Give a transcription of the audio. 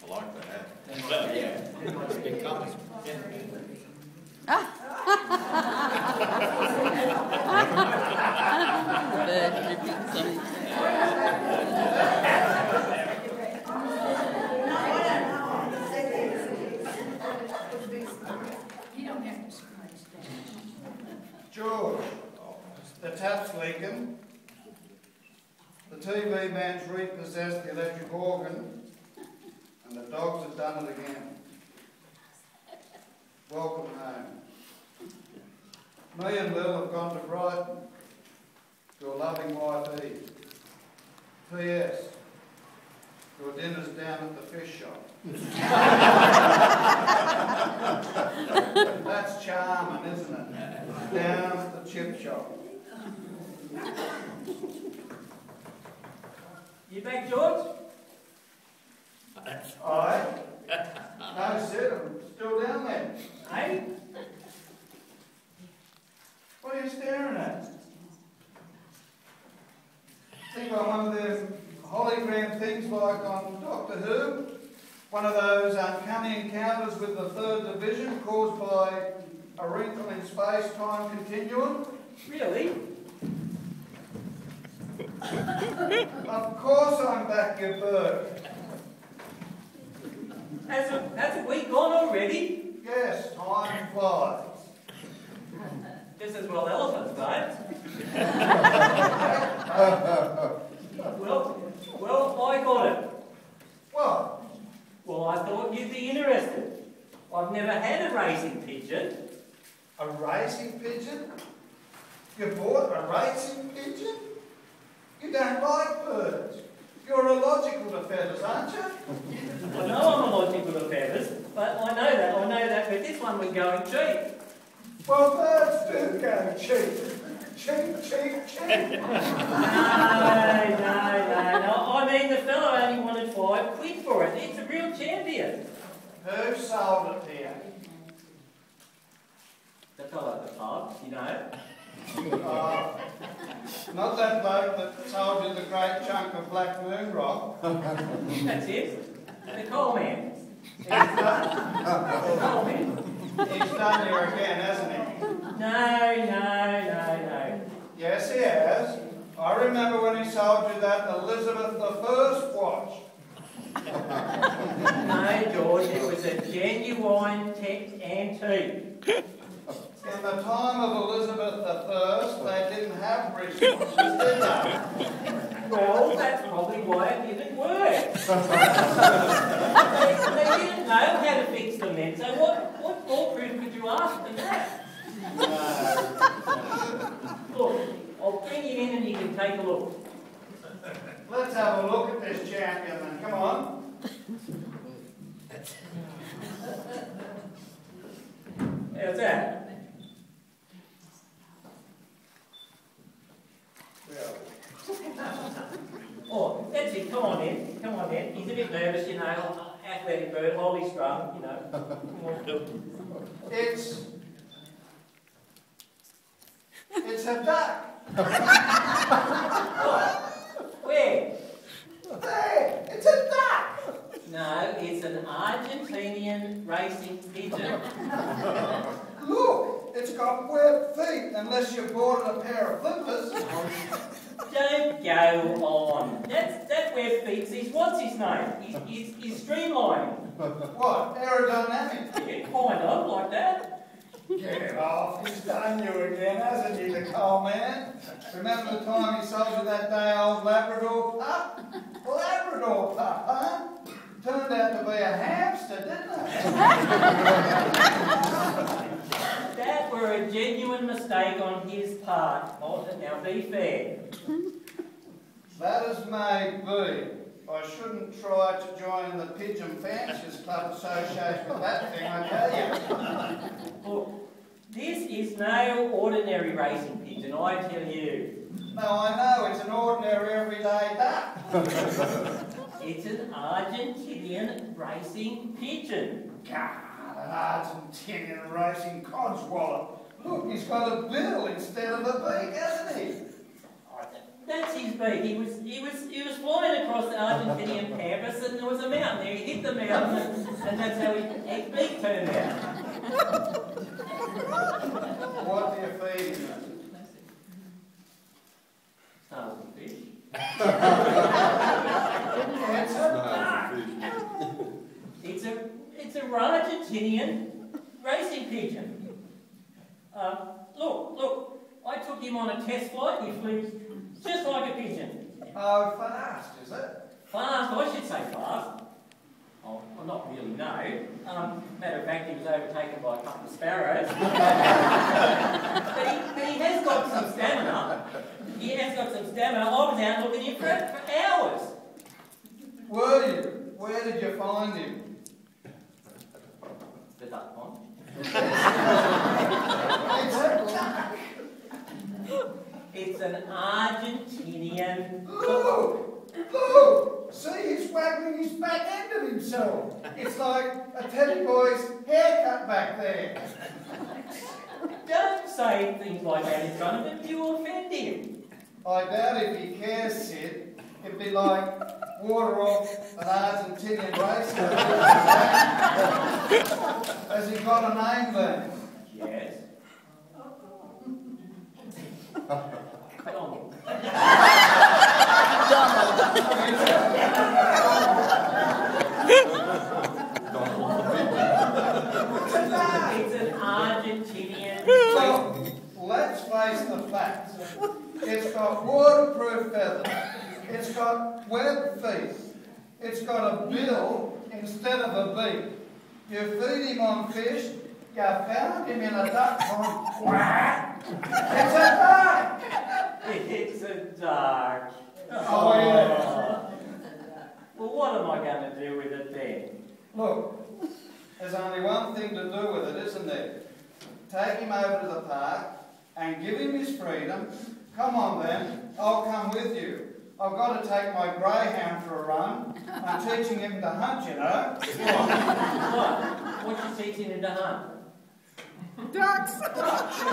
I like that. Yeah. It comes. George, the tap's leaking. The TV man's repossessed the electric organ, and the dogs have done it again. Welcome home. Me and Lil have gone to Brighton, your loving wife Eve. P.S. Your dinner's down at the fish shop. That's charming, isn't it? Down at the chip shop. You back, George? Aye. No, Sid, I'm still down there. Hey? What are you staring at? Think I'm one of them hologram things like on Doctor Who? One of those uncanny encounters with the third division caused by a wrinkle in space-time continuum? Really? Of course I'm back, you bird. Has a week gone already? Yes, time flies. Just as well elephants, don't. Well, I got it. What? Well, I thought you'd be interested. I've never had a racing pigeon. A racing pigeon? You bought a racing pigeon? You don't like birds. You're illogical to feathers, aren't you? I know I'm illogical to feathers, but I know that, but this one was going cheap. Well, birds do go cheap. Cheap, cheap, cheap. No. I mean, the fellow only wanted £5 for it. It's a real champion. Who sold it to you? The fellow at the pub, you know. Not that bloke that sold you the great chunk of Black Moon rock. That's it. The coal man. The coal man. He's done you again, hasn't he? No. Yes, he has. I remember when he sold you that Elizabeth I watch. No, George, it was a genuine antique. In the time of Elizabeth I, they didn't have wristwatches, did they? Well, that's probably why it didn't work. they didn't know how to fix them then, so what more proof could you ask than that? No. Look, I'll bring you in and you can take a look. Let's have a look at this champion then, come on. How's that? Oh, that's it. Come on in. He's a bit nervous, you know. Athletic bird, highly strung, you know. It's a duck. What? Where? There, it's a duck. No, it's an Argentinian racing pigeon. Look, it's got webbed feet, unless you bought it a pair of flippers. Don't go on. That webbed feet, what's his name? He's streamlining. What, aerodynamic? Yeah, kind of, like that. Get off, he's done you again, hasn't he, the coal man? Remember the time he sold you that day old Labrador pup? Labrador pup, huh? Turned out to be a hamster, didn't it? That were a genuine mistake on his part. Oh, now be fair. That as may be. I shouldn't try to join the Pigeon Fanciers Club association with that thing, I tell you. Look, this is no ordinary racing pigeon, I tell you. No, I know, it's an ordinary everyday duck. It's an Argentinian racing pigeon. God, an Argentinian racing codswallop. Look, he's got a bill instead of a beak, hasn't he? That's his feet. He was flying across the Argentinian pampas, and there was a mountain there. He hit the mountain, and that's how his beak turned out. What do you feed him? Snails and fish. It's a Argentinian racing pigeon. Look, I took him on a test flight. He flew just like a pigeon. Oh, fast, is it? Fast, I should say fast. Oh, well, not really, no. Matter of fact, he was overtaken by a couple of sparrows. but he has got some stamina. He has got some stamina. I was out looking at him for hours. Were you? Where did you find him? The duck pond. It's a duck. It's an Argentinian. Look! See, he's waggling his back end of himself. It's like a teddy boy's haircut back there. Don't say things like that in front of him. You will offend him. I doubt if he cares, Sid. It'd be like water off an Argentinian racer. Has he got a name then? Yes. Come on. It's an Argentinian. So, let's face the facts. It's got waterproof feathers. It's got webbed feet. It's got a bill instead of a beak. You feed him on fish, you found him in a duck pond. Quack! It's a duck! It's a duck. Oh, yeah. Well, what am I going to do with it then? Look, there's only one thing to do with it, isn't there? Take him over to the park and give him his freedom. Come on then, I'll come with you. I've got to take my greyhound for a run. I'm teaching him to hunt, you know. What you teaching him to hunt? Ducks! Ducks, you know.